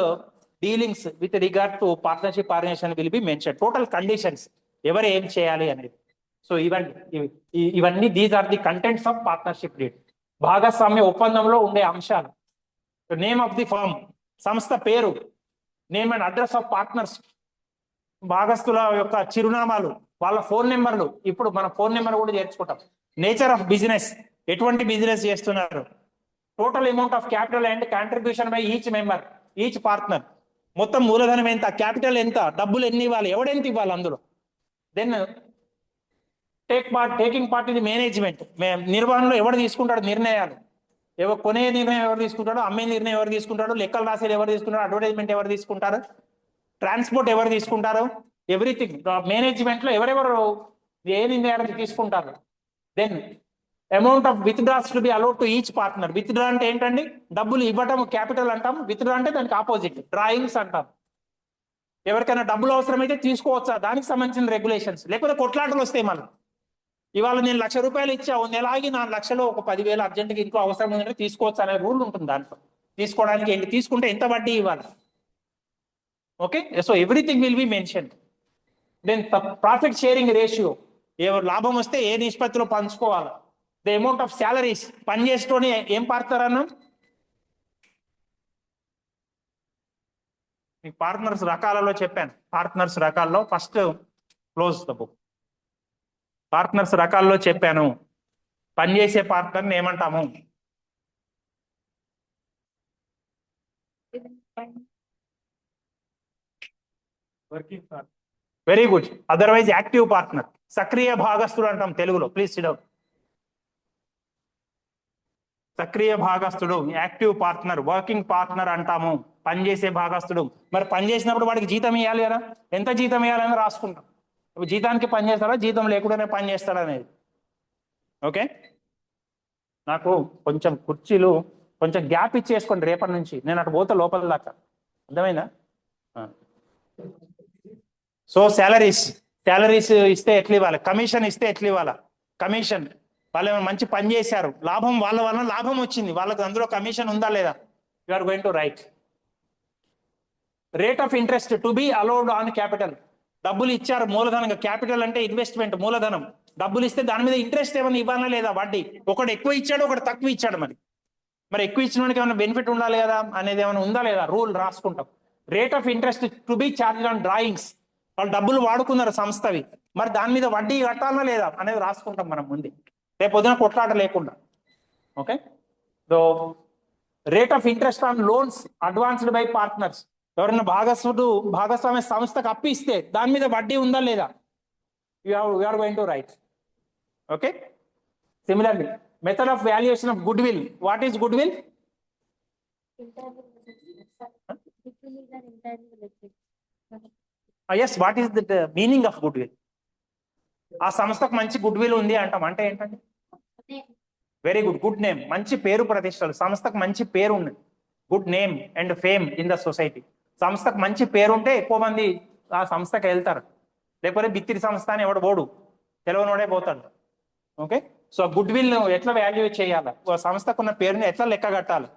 dealings with regard to partnership organisation will be mention. Total conditions, ఎవరు ఏం చేయాలి అనేది. సో ఇవన్నీ these are the contents of partnership deed. భాగస్వామ్య ఒప్పందంలో ఉండే అంశాలు. నేమ్ ఆఫ్ ది ఫర్మ్, సంస్థ పేరు. Name and address of partners, భాగస్తుల యొక్క చిరునామాలు, వాళ్ళ ఫోన్ నెంబర్లు. ఇప్పుడు మన ఫోన్ నెంబర్ కూడా చేర్చుకుంటాం. నేచర్ ఆఫ్ బిజినెస్, ఎటువంటి బిజినెస్ చేస్తున్నారు. Total amount of capital and contribution by each member, each partner. మొత్తం మూలధనం ఎంత, క్యాపిటల్ ఎంత, డబ్బులు ఎన్ని ఇవ్వాలి, ఎవడెంత ఇవ్వాలి అందులో. దెన్ టేకింగ్ పార్ట్ ఇది మేనేజ్మెంట్. నిర్వహణలో ఎవరు తీసుకుంటాడు నిర్ణయాలు, కొనే నిర్ణయం ఎవరు తీసుకుంటాడో, అమ్మే నిర్ణయం ఎవరు తీసుకుంటాడో, లెక్కలు రాసేది ఎవరు తీసుకుంటారో, అడ్వర్టైజ్మెంట్ ఎవరు తీసుకుంటారు, ట్రాన్స్పోర్ట్ ఎవరు తీసుకుంటారు, ఎవ్రీథింగ్ మేనేజ్మెంట్ లో ఎవరెవరు ఏ నిర్ణయాలు తీసుకుంటారు. Then amount of withdraws to be allowed to each partner. Withdraw అంటే ఏంటండి? డబ్బులు ఇవ్వటం క్యాపిటల్ అంటాం. విత్డ్రా అంటే దానికి ఆపోజిట్ డ్రాయింగ్స్ అంటాం. ఎవరికైనా డబ్బులు అవసరమైతే తీసుకోవచ్చా, దానికి సంబంధించిన రెగ్యులేషన్స్. లేకపోతే కొట్లాటలు వస్తాయి మళ్ళీ. ఇవాళ నేను 1,00,000 రూపాయలు ఇచ్చా, 1 నెల ఆగి 4 లక్షలు ఒక 10,000 అర్జెంట్గా ఇంట్లో అవసరం ఉందంటే తీసుకోవచ్చు అనే రూల్ ఉంటుంది దాంట్లో. తీసుకోవడానికి ఏంటి, తీసుకుంటే ఎంత వడ్డీ ఇవ్వాలి. Okay, so everything will be mention. Then profit sharing ratio, ఎవరు లాభం వస్తే ఏ నిష్పత్తిలో పంచుకోవాలి. ద అమౌంట్ ఆఫ్ శాలరీస్, పని చేస్తూనే ఏం పారుతారన్నా మీకు పార్ట్నర్స్ రకాలలో చెప్పాను. పార్ట్నర్స్ రకాల్లో first close the book. Partners రకాల్లో చెప్పాను. పనిచేసే పార్ట్నర్ని ఏమంటాము? Very good. Otherwise active partner, సక్రియ భాగస్థుడు అంటాం తెలుగులో. Please sit down. సక్రియ భాగస్థుడు, యాక్టివ్ పార్ట్నర్, వర్కింగ్ పార్ట్నర్ అంటాము. పనిచేసే భాగస్థుడు. మరి పని చేసినప్పుడు వాడికి జీతం ఇవ్వాలి కదా, ఎంత జీతం ఇవ్వాలని రాసుకుంటాం. ఇప్పుడు జీతానికి పని చేస్తాడా, జీతం లేకుండానే పని చేస్తాడా అనేది. ఓకే, నాకు కొంచెం కుర్చీలు కొంచెం గ్యాప్ ఇచ్చేసుకోండి రేపటి నుంచి, నేను అటు పోతే లోపల దాకా. అర్థమైందా? సో శాలరీస్ ఇస్తే ఎట్లా ఇవ్వాలి, కమిషన్ ఇస్తే ఎట్లా ఇవ్వాలా. కమిషన్, వాళ్ళు మంచి పని చేశారు, లాభం వాళ్ళ వలన లాభం వచ్చింది, వాళ్ళకి అందులో కమిషన్ ఉందా లేదా, you are going to write. Rate of interest to be allowed on capital. డబ్బులు ఇచ్చారు మూలధనంగా, క్యాపిటల్ అంటే ఇన్వెస్ట్మెంట్, మూలధనం. డబ్బులు ఇస్తే దాని మీద ఇంట్రెస్ట్ ఏమైనా ఇవ్వాలా లేదా, వడ్డీ. ఒకటి ఎక్కువ ఇచ్చాడు, ఒకటి తక్కువ ఇచ్చాడు. మరి ఎక్కువ ఇచ్చిన వాడికి ఏమైనా బెనిఫిట్ ఉండాలి కదా అనేది ఏమైనా ఉందా లేదా, రూల్ రాసుకుంటాం. Rate of interest to B charge on drawings. వాళ్ళు డబ్బులు వాడుకున్నారు సంస్థవి, మరి దాని మీద వడ్డీ కట్టాలా లేదా అనేది రాసుకుంటాం మనం ముందు, రేపు పొద్దున కొట్లాట లేకుండా. Okay, so rate of interest on loans advanced by partners. ఎవరైనా భాగస్వామ్య సంస్థకు అప్పు ఇస్తే దాని మీద వడ్డీ ఉందా లేదా, you are going to write. Okay, similarly method of valuation of goodwill. What is goodwill? Yes, what is the meaning of goodwill? ఆ సంస్థకు మంచి గుడ్ విల్ ఉంది అంటాం, అంటే ఏంటండి? వెరీ గుడ్, గుడ్ నేమ్, మంచి పేరు ప్రతిష్టలు. సంస్థకు మంచి పేరు ఉంది, good name and fame in the society. సంస్థకు మంచి పేరు ఉంటే ఎక్కువ మంది ఆ సంస్థకి వెళ్తారు. లేకపోతే బిత్తిరి సంస్థ అని ఎవడు పోడు, తెలియనివాడే పోతాడు. ఓకే, సో గుడ్ విల్ ఎట్లా వాల్యుయేట్ చేయాలి, సంస్థకు ఉన్న పేరుని ఎట్లా లెక్క కట్టాలి.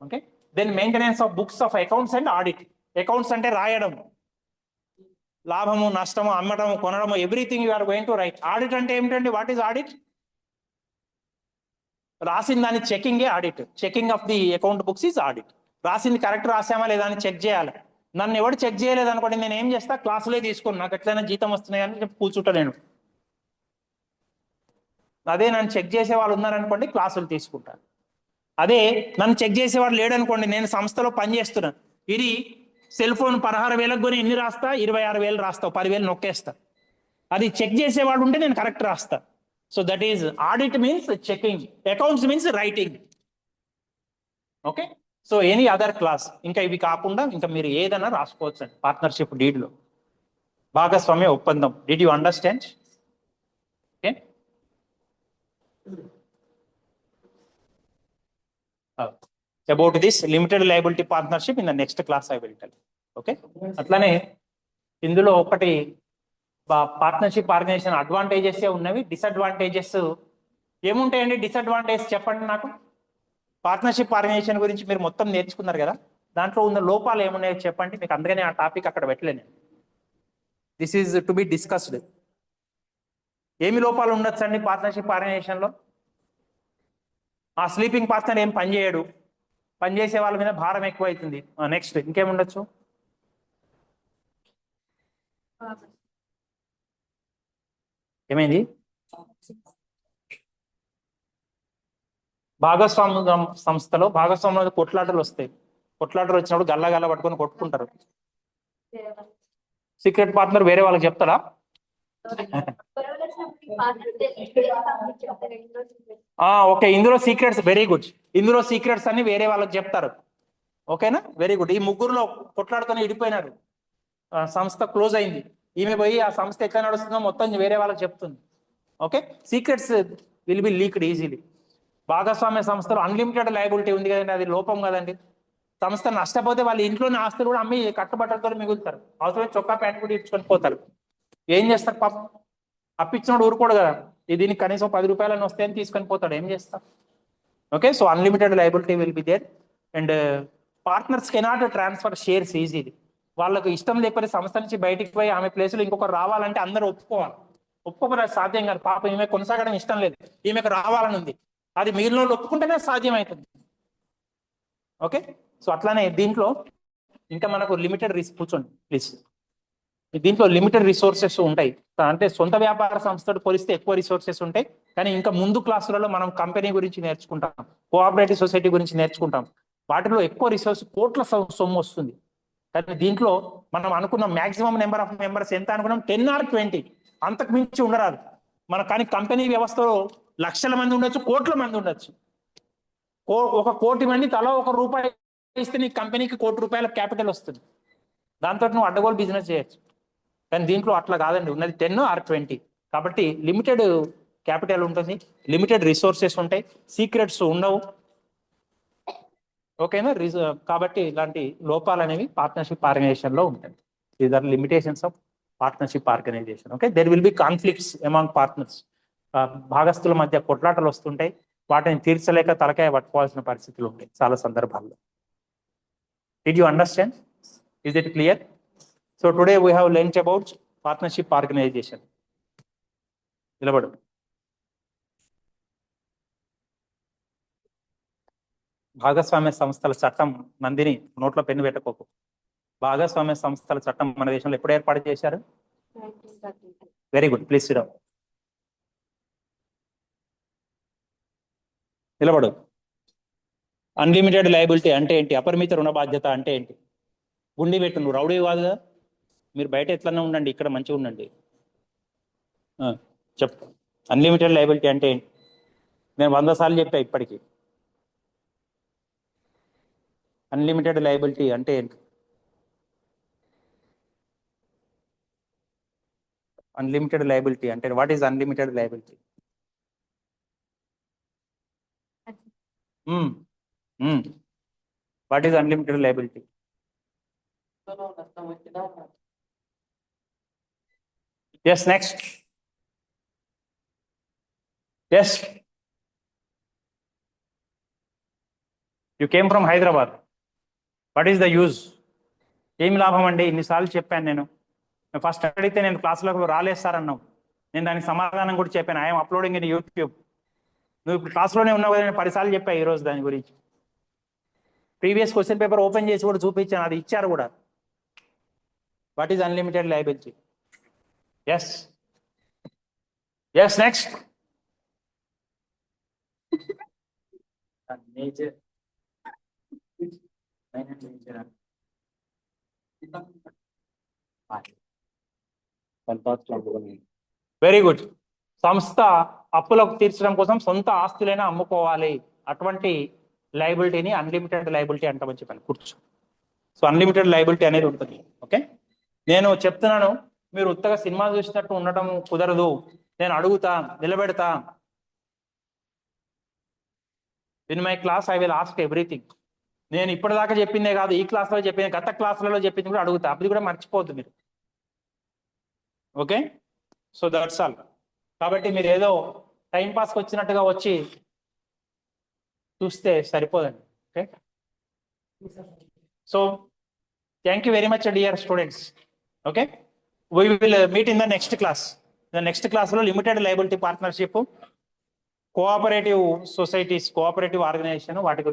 Okay, then maintenance of books of accounts and audit. Accounts అంటే రాయడం, లాభము నష్టము అమ్మటము కొనడము everything you are going to write. Audit అంటే ఏమిటండి, వాట్ ఈస్ ఆడిట్? రాసిన దాని చెకింగే audit. Checking of the account books is audit. రాసింది కరెక్ట్ రాసామా లేదా అని చెక్ చేయాలి. నన్ను ఎవడు చెక్ చేయలేదు అనుకోండి, నేను ఏం చేస్తా, క్లాసులే తీసుకోను, నాకు ఎట్లయినా జీతం వస్తున్నాయి అని చెప్పి కూర్చుంటలేను. అదే నన్ను చెక్ చేసే వాళ్ళు ఉన్నారనుకోండి, క్లాసులు తీసుకుంటాను. అదే నన్ను చెక్ చేసేవాడు లేడు అనుకోండి, నేను సంస్థలో పని చేస్తున్నాను, ఇది సెల్ ఫోన్ 16,000 కొని ఎన్ని రాస్తా, 26,000 రాస్తావు, 10,000 నొక్కేస్తా. అది చెక్ చేసేవాడు ఉంటే నేను కరెక్ట్ రాస్తా. So that is audit means checking, accounts means writing. Okay, so any other class, ఇంకా ఇవి కాకుండా ఇంకా మీరు ఏదైనా రాసుకోవచ్చు అండి పార్ట్నర్షిప్ డీడ్లో. భాగస్వామ్య ఒప్పందం, did you understand? Okay, about this limited liability partnership in the next class I will tell. Okay, అట్లానే ఇందులో ఒకటి పార్ట్నర్షిప్ ఆర్గనైజేషన్ అడ్వాంటేజెస్ ఉన్నవి, డిసడ్వాంటేజెస్ ఏముంటాయండి? డిసడ్వాంటేజ్ చెప్పండి నాకు. పార్ట్నర్షిప్ ఆర్గనైజేషన్ గురించి మీరు మొత్తం నేర్చుకున్నారు కదా, దాంట్లో ఉన్న లోపాలు ఏమున్నాయో చెప్పండి. మీకు అందుకనే ఆ టాపిక్ అక్కడ పెట్టలేను. This is to be discussed. ఏమి లోపాలు ఉండొచ్చండి పార్ట్నర్షిప్ ఆర్గనైజేషన్లో? ఆ స్లీపింగ్ పార్ట్నర్ ఏం పని చేయడు, పని చేసే వాళ్ళ మీద భారం ఎక్కువ అవుతుంది. నెక్స్ట్ ఇంకేముండొచ్చు? ఏమైంది? భాగస్వామ్య సంస్థలో భాగస్వామ్య కొట్లాటలు వస్తాయి. కొట్లాటలు వచ్చినప్పుడు గల్ల పట్టుకొని కొట్టుకుంటారు. సీక్రెట్ పార్ట్నర్ వేరే వాళ్ళకి చెప్తారా? ఓకే, ఇందులో సీక్రెట్స్, వెరీ గుడ్, ఇందులో సీక్రెట్స్ అన్ని వేరే వాళ్ళకి చెప్తారు. ఓకేనా, వెరీ గుడ్. ఈ ముగ్గురులో కొట్లాడుకొని విడిపోయినారు, సంస్థ క్లోజ్ అయింది, ఈమె పోయి ఆ సంస్థ ఎట్లా నడుస్తుందో మొత్తం వేరే వాళ్ళకి చెప్తుంది. Okay, secrets will be leaked easily. భాగస్వామ్య సంస్థలో అన్లిమిటెడ్ లయబిలిటీ ఉంది కదండి, అది లోపం కదండి. సంస్థ నష్టపోతే వాళ్ళ ఇంట్లోని ఆస్తులు కూడా అమ్మి కట్టుబట్టలతో మిగులుతారు, అవసరమే చొక్కా ప్యాంట్ కూడా ఇచ్చుకొని పోతారు. ఏం చేస్తారు పాపం, అప్పిచ్చినోడు ఊరుకోడు కదా, దీనికి కనీసం 10 రూపాయలని వస్తాయని తీసుకొని పోతాడు, ఏం చేస్తాం. Okay, so unlimited liability will be there. And partners cannot transfer shares easily. వాళ్ళకు ఇష్టం లేకపోతే సంస్థ నుంచి బయటికి పోయి ఆమె ప్లేస్లో ఇంకొకరు రావాలంటే అందరూ ఒప్పుకోవాలి. ఒప్పుకోకపోతే సాధ్యం కాదు. పాపం ఈమె కొనసాగడం ఇష్టం లేదు, ఈమెకు రావాలని ఉంది, అది మిగిలిన వాళ్ళు ఒప్పుకుంటేనే సాధ్యం అవుతుంది. ఓకే, సో అట్లానే దీంట్లో ఇంకా మనకు లిమిటెడ్ కూర్చోండి ప్లీజ్. దీంట్లో లిమిటెడ్ రిసోర్సెస్ ఉంటాయి, అంటే సొంత వ్యాపార సంస్థతో పోలిస్తే ఎక్కువ రిసోర్సెస్ ఉంటాయి. కానీ ఇంకా ముందు క్లాసులలో మనం కంపెనీ గురించి నేర్చుకుంటాం, కోఆపరేటివ్ సొసైటీ గురించి నేర్చుకుంటాం. వాటిలో ఎక్కువ రిసోర్స్ కోట్ల సొమ్ము వస్తుంది. కానీ దీంట్లో మనం అనుకున్న మాక్సిమం నెంబర్ ఆఫ్ మెంబర్స్ ఎంత అనుకున్నాం, 10 or 20, అంతకు మించి ఉండరాదు మన. కానీ కంపెనీ వ్యవస్థలో లక్షల మంది ఉండొచ్చు, కోట్ల మంది ఉండొచ్చు. 1 కోటి మంది తలా 1 రూపాయి ఇస్తే నీ కంపెనీకి 1 కోటి రూపాయల క్యాపిటల్ వస్తుంది, దాంతో నువ్వు అడ్డగోలు బిజినెస్ చేయొచ్చు. కానీ దీంట్లో అట్లా కాదండి, ఉన్నది 10 or 20. కాబట్టి లిమిటెడ్ క్యాపిటల్ ఉంటుంది, లిమిటెడ్ రిసోర్సెస్ ఉంటాయి, సీక్రెట్స్ ఉండవు. ఓకేనా, కాబట్టి ఇలాంటి లోపాలు అనేవి పార్ట్నర్షిప్ ఆర్గనైజేషన్ లో ఉంటాయి. These are limitations of partnership organisation. Okay, there will be conflicts among partners. భాగస్తుల మధ్య కొట్లాటలు వస్తుంటాయి, వాటిని తీర్చలేక తలకాయ పట్టుకోవాల్సిన పరిస్థితులు ఉంటాయి చాలా సందర్భాల్లో. Did you understand? Is it clear? So today we have learned about partnership organisation. నిలబడు. భాగస్వామ్య సంస్థల చట్టం, నందిని నోట్లో పెన్ను పెట్టుకోకు. భాగస్వామ్య సంస్థల చట్టం మన దేశంలో ఎప్పుడు ఏర్పాటు చేశారు? Very good, please sit down. నిలబడు. అన్లిమిటెడ్ లయబిలిటీ అంటే ఏంటి? అపరిమిత రుణ బాధ్యత అంటే ఏంటి? గుండి పెట్టు, నువ్వు రౌడీ కాదుగా, మీరు బయట ఎట్లన్నా ఉండండి, ఇక్కడ మంచిగా ఉండండి. చెప్పు, అన్లిమిటెడ్ లయబిలిటీ అంటే ఏంటి? నేను 100 సార్లు చెప్పా ఇప్పటికీ. అన్లిమిటెడ్ లయబిలిటీ అంటే ఏంటి? అన్లిమిటెడ్ లయబిలిటీ అంటే what is unlimited liability? What is unlimited liability? Yes, next. Yes. You came from Hyderabad. What is the use? ఏమి లాభం అండి? ఇన్నిసార్లు చెప్పాను నేను. ఫస్ట్ అడిగితే నేను క్లాసులోకి రాలేస్తారన్నావు, నేను దానికి సమాధానం కూడా చెప్పాను. I'm uploading in YouTube. నువ్వు ఇప్పుడు క్లాస్లోనే ఉన్నావు కదా, నేను 10 సార్లు చెప్పాను ఈరోజు దాని గురించి. ప్రీవియస్ క్వశ్చన్ పేపర్ ఓపెన్ చేసి కూడా చూపించాను, అది ఇచ్చారు కూడా. What is unlimited liability? Yes yes, next. Very good. సంస్థ అప్పులకు తీర్చడం కోసం సొంత ఆస్తులైనా అమ్ముకోవాలి, అటువంటి లయబిలిటీని అన్లిమిటెడ్ లయబిలిటీ అంటామని చెప్పాను. కూర్చో. సో అన్లిమిటెడ్ లయబిలిటీ అనేది ఉంటుంది. ఓకే, నేను చెప్తున్నాను, మీరు ఉత్తగా సినిమా చూసినట్టు ఉండటం కుదరదు. నేను అడుగుతా, నిలబెడతా. In my class I will ask everything. నేను ఇప్పటిదాకా చెప్పిందే కాదు, ఈ క్లాస్లో చెప్పింది, గత క్లాసులలో చెప్పింది కూడా అడుగుతా, అది కూడా మర్చిపోవద్దు మీరు. Okay, so that's all. కాబట్టి మీరు ఏదో టైంపాస్కి వచ్చినట్టుగా వచ్చి చూస్తే సరిపోదండి. Okay, so thank you very much dear students. Okay, we will meet in the next class. Next క్లాస్లో limited liability partnership, cooperative societies, cooperative organisation, వాటి గురించి